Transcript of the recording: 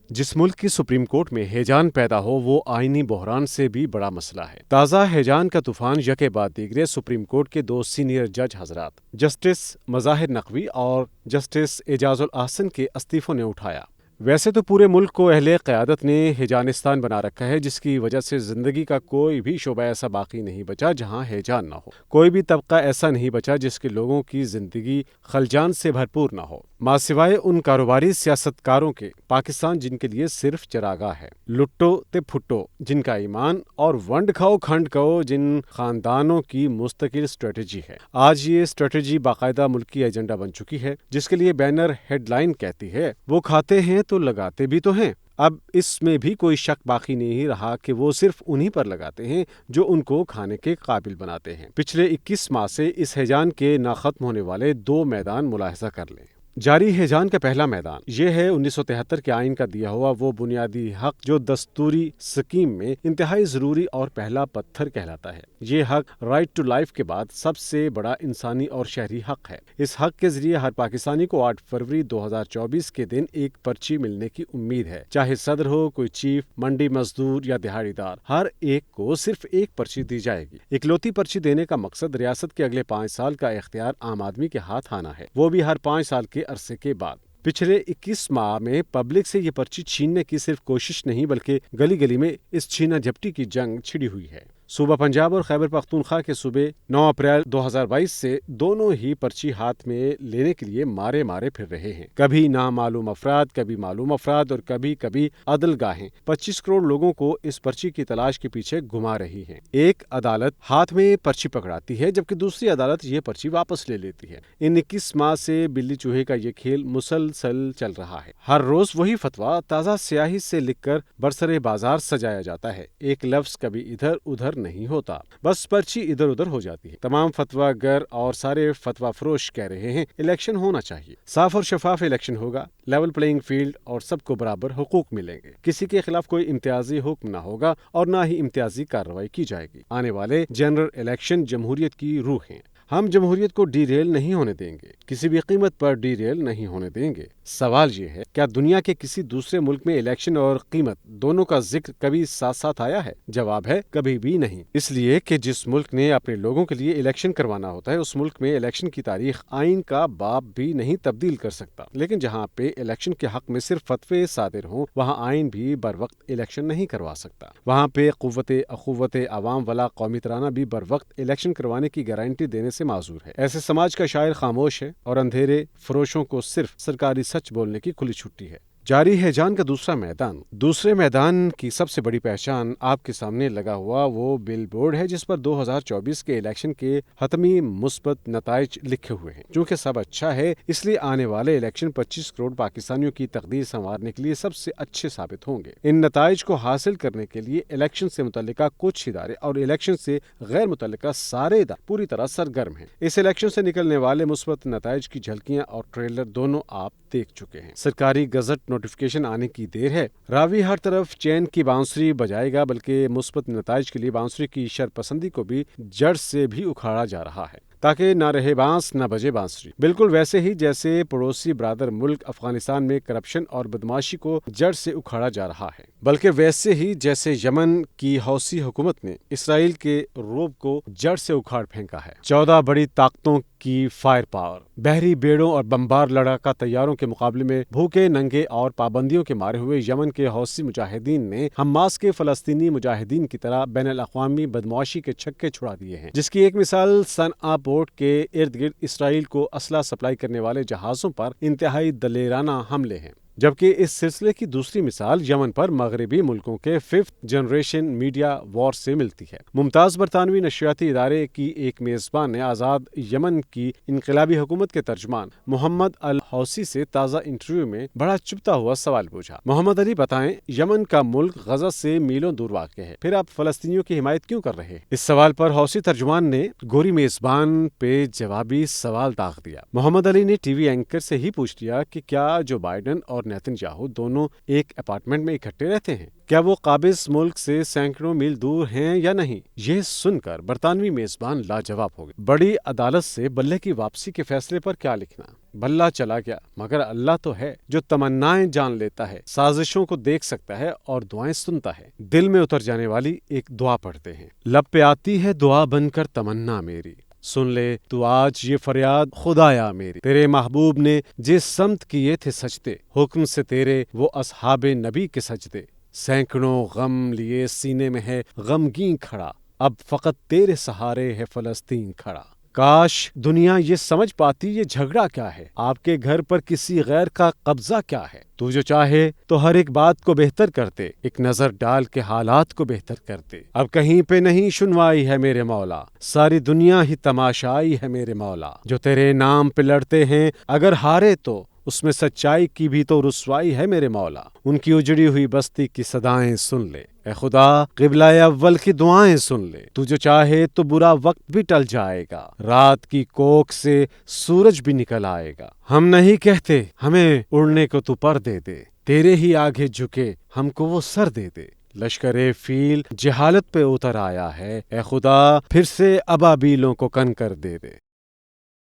جس ملک کی supreme court میں ہیجان پیدا ہو وہ آئینی بحران سے بھی بڑا مسئلہ ہے۔ تازہ ہیجان کا طوفان یکے بعد دیگرے سپریم کورٹ کے دو سینئر جج حضرات جسٹس مظاہر نقوی اور جسٹس اعجاز الاحسن کے استعفوں نے اٹھایا۔ ویسے تو پورے ملک کو اہل قیادت نے ہیجانستان بنا رکھا ہے، جس کی وجہ سے زندگی کا کوئی بھی شعبہ ایسا باقی نہیں بچا جہاں ہیجان نہ ہو، کوئی بھی طبقہ ایسا نہیں بچا جس کے لوگوں کی زندگی خلجان سے بھرپور نہ ہو، ماں سوائے ان کاروباری سیاستکاروں کے۔ پاکستان جن کے لیے صرف چراگاہ ہے، لٹو تے پھٹو جن کا ایمان، اور ونڈ کھاؤ کھنڈ کھاؤ جن خاندانوں کی مستقل اسٹریٹجی ہے۔ آج یہ اسٹریٹجی باقاعدہ ملکی ایجنڈا بن چکی ہے، جس کے لیے بینر ہیڈ لائن کہتی ہے وہ کھاتے ہیں تو لگاتے بھی تو ہیں۔ اب اس میں بھی کوئی شک باقی نہیں رہا کہ وہ صرف انہی پر لگاتے ہیں جو ان کو کھانے کے قابل بناتے ہیں۔ پچھلے 21 ماہ سے اس ہیجان کے نہ ختم ہونے والے دو میدان ملاحظہ کر لیں۔ جاری ہیجان کا پہلا میدان یہ ہے 1973 کے آئین کا دیا ہوا وہ بنیادی حق جو دستوری سکیم میں انتہائی ضروری اور پہلا پتھر کہلاتا ہے۔ یہ حق رائٹ ٹو لائف کے بعد سب سے بڑا انسانی اور شہری حق ہے۔ اس حق کے ذریعے ہر پاکستانی کو 8 فروری 2024 کے دن ایک پرچی ملنے کی امید ہے، چاہے صدر ہو، کوئی چیف، منڈی مزدور یا دہاڑی دار، ہر ایک کو صرف ایک پرچی دی جائے گی۔ اکلوتی پرچی دینے کا مقصد ریاست کے اگلے 5 سال کا اختیار عام آدمی کے ہاتھ آنا ہے، وہ بھی ہر 5 سال کے عرصے کے بعد۔ پچھلے 21 ماہ میں پبلک سے یہ پرچی چھیننے کی صرف کوشش نہیں بلکہ گلی گلی میں اس چھینا جھپٹی کی جنگ چھڑی ہوئی ہے۔ صوبہ پنجاب اور خیبر پختونخوا کے صوبے 9 اپریل 2022 سے دونوں ہی پرچی ہاتھ میں لینے کے لیے مارے پھر رہے ہیں، کبھی نامعلوم افراد، کبھی معلوم افراد اور کبھی عدل گاہیں 25 کروڑ لوگوں کو اس پرچی کی تلاش کے پیچھے گھما رہی ہیں۔ ایک عدالت ہاتھ میں پرچی پکڑاتی ہے جبکہ دوسری عدالت یہ پرچی واپس لے لیتی ہے۔ ان 21 ماہ سے بلی چوہے کا یہ کھیل مسلسل چل رہا ہے۔ ہر روز وہی فتویٰ تازہ سیاہی سے لکھ کر برسر بازار سجایا جاتا ہے، ایک لفظ کبھی ادھر ادھر نہیں ہوتا، بس پرچی ادھر ادھر ہو جاتی ہے۔ تمام فتویٰ گر اور سارے فتویٰ فروش کہہ رہے ہیں الیکشن ہونا چاہیے، صاف اور شفاف الیکشن ہوگا، لیول پلینگ فیلڈ اور سب کو برابر حقوق ملیں گے، کسی کے خلاف کوئی امتیازی حکم نہ ہوگا اور نہ ہی امتیازی کارروائی کی جائے گی۔ آنے والے جنرل الیکشن جمہوریت کی روح ہیں، ہم جمہوریت کو ڈی ریل نہیں ہونے دیں گے، کسی بھی قیمت پر ڈی ریل نہیں ہونے دیں گے۔ سوال یہ ہے، کیا دنیا کے کسی دوسرے ملک میں الیکشن اور قیمت دونوں کا ذکر کبھی ساتھ ساتھ آیا ہے؟ جواب ہے کبھی بھی نہیں، اس لیے کہ جس ملک نے اپنے لوگوں کے لیے الیکشن کروانا ہوتا ہے اس ملک میں الیکشن کی تاریخ آئین کا باب بھی نہیں تبدیل کر سکتا، لیکن جہاں پہ الیکشن کے حق میں صرف فتوے صادر ہوں وہاں آئین بھی بر وقت الیکشن نہیں کروا سکتا، وہاں پہ قوت اخوت عوام والا قومی ترانہ بھی بر وقت الیکشن کروانے کی گارنٹی دینے سے معذور ہے۔ ایسے سماج کا شاعر خاموش ہے اور اندھیرے فروشوں کو صرف سرکاری سچ بولنے کی کھلی چھٹی ہے۔ جاری ہیجان کا دوسرے میدان کی سب سے بڑی پہچان آپ کے سامنے لگا ہوا وہ بل بورڈ ہے جس پر 2024 کے الیکشن کے حتمی مثبت نتائج لکھے ہوئے ہیں۔ چونکہ سب اچھا ہے اس لیے آنے والے الیکشن 25 کروڑ پاکستانیوں کی تقدیر سنوارنے کے لیے سب سے اچھے ثابت ہوں گے۔ ان نتائج کو حاصل کرنے کے لیے الیکشن سے متعلقہ کچھ ادارے اور الیکشن سے غیر متعلقہ سارے ادارے پوری طرح سرگرم ہیں۔ اس الیکشن سے نکلنے والے مثبت نتائج کی جھلکیاں اور ٹریلر دونوں آپ دیکھ چکے ہیں۔ سرکاری گزٹ نوٹیفیکیشن آنے کی دیر ہے، راوی ہر طرف چین کی بانسری بجائے گا بلکہ مثبت نتائج کے لیے بانسری کی شرپسندی کو بھی جڑ سے بھی اکھاڑا جا رہا ہے تاکہ نہ رہے بانس نہ بجے بانسری۔ بالکل ویسے ہی جیسے پڑوسی برادر ملک افغانستان میں کرپشن اور بدمعاشی کو جڑ سے اکھاڑا جا رہا ہے، بلکہ ویسے ہی جیسے یمن کی حوثی حکومت نے اسرائیل کے روب کو جڑ سے اکھاڑ پھینکا ہے۔ 14 بڑی طاقتوں کی فائر پاور، بحری بیڑوں اور بمبار لڑاکا طیاروں کے مقابلے میں بھوکے ننگے اور پابندیوں کے مارے ہوئے یمن کے حوثی مجاہدین نے حماس کے فلسطینی مجاہدین کی طرح بین الاقوامی بدمعاشی کے چھکے چھڑا دیے ہیں، جس کی ایک مثال صنعا پورٹ کے ارد گرد اسرائیل کو اسلحہ سپلائی کرنے والے جہازوں پر انتہائی دلیرانہ حملے ہیں، جبکہ اس سلسلے کی دوسری مثال یمن پر مغربی ملکوں کے 5th جنریشن میڈیا وار سے ملتی ہے۔ ممتاز برطانوی نشریاتی ادارے کی ایک میزبان نے آزاد یمن کی انقلابی حکومت کے ترجمان محمد الحوثی سے تازہ انٹرویو میں بڑا چبھتا ہوا سوال پوچھا، محمد علی بتائیں یمن کا ملک غزہ سے میلوں دور واقع ہے، پھر آپ فلسطینیوں کی حمایت کیوں کر رہے ہیں؟ اس سوال پر حوثی ترجمان نے گوری میزبان پہ جوابی سوال داغ دیا۔ محمد علی نے ٹی وی اینکر سے ہی پوچھ لیا کہ کیا جو بائیڈن اور اور نیتن یاہو دونوں ایک اپارٹمنٹ میں اکٹھے رہتے ہیں؟ کیا وہ قابض ملک سے سینکڑوں میل دور ہیں یا نہیں؟ یہ سن کر برطانوی میزبان لاجواب ہو گئے۔ بڑی عدالت سے بلے کی واپسی کے فیصلے پر کیا لکھنا؟ بلہ چلا گیا، مگر اللہ تو ہے جو تمنائیں جان لیتا ہے، سازشوں کو دیکھ سکتا ہے اور دعائیں سنتا ہے۔ دل میں اتر جانے والی ایک دعا پڑھتے ہیں۔ لب پہ آتی ہے دعا بن کر تمنا میری، سن لے تو آج یہ فریاد خدایا میری۔ تیرے محبوب نے جس سمت کیے تھے سجدے، حکم سے تیرے وہ اصحاب نبی کے سجدے۔ سینکڑوں غم لیے سینے میں ہے غمگین کھڑا، اب فقط تیرے سہارے ہے فلسطین کھڑا۔ کاش دنیا یہ سمجھ پاتی یہ جھگڑا کیا ہے، آپ کے گھر پر کسی غیر کا قبضہ کیا ہے۔ تو جو چاہے تو ہر ایک بات کو بہتر کرتے، ایک نظر ڈال کے حالات کو بہتر کرتے۔ اب کہیں پہ نہیں سنوائی ہے میرے مولا، ساری دنیا ہی تماشائی ہے میرے مولا۔ جو تیرے نام پہ لڑتے ہیں اگر ہارے تو اس میں سچائی کی بھی تو رسوائی ہے میرے مولا۔ ان کی اجڑی ہوئی بستی کی صدائیں سن لے، اے خدا قبلہ اول کی دعائیں سن لے۔ تو جو چاہے تو برا وقت بھی ٹل جائے گا، رات کی کوکھ سے سورج بھی نکل آئے گا۔ ہم نہیں کہتے ہمیں اڑنے کو تو پر دے دے، تیرے ہی آگے جھکے ہم کو وہ سر دے دے۔ لشکر فیل جہالت پہ اتر آیا ہے، اے خدا پھر سے ابابیلوں کو کن کر دے دے۔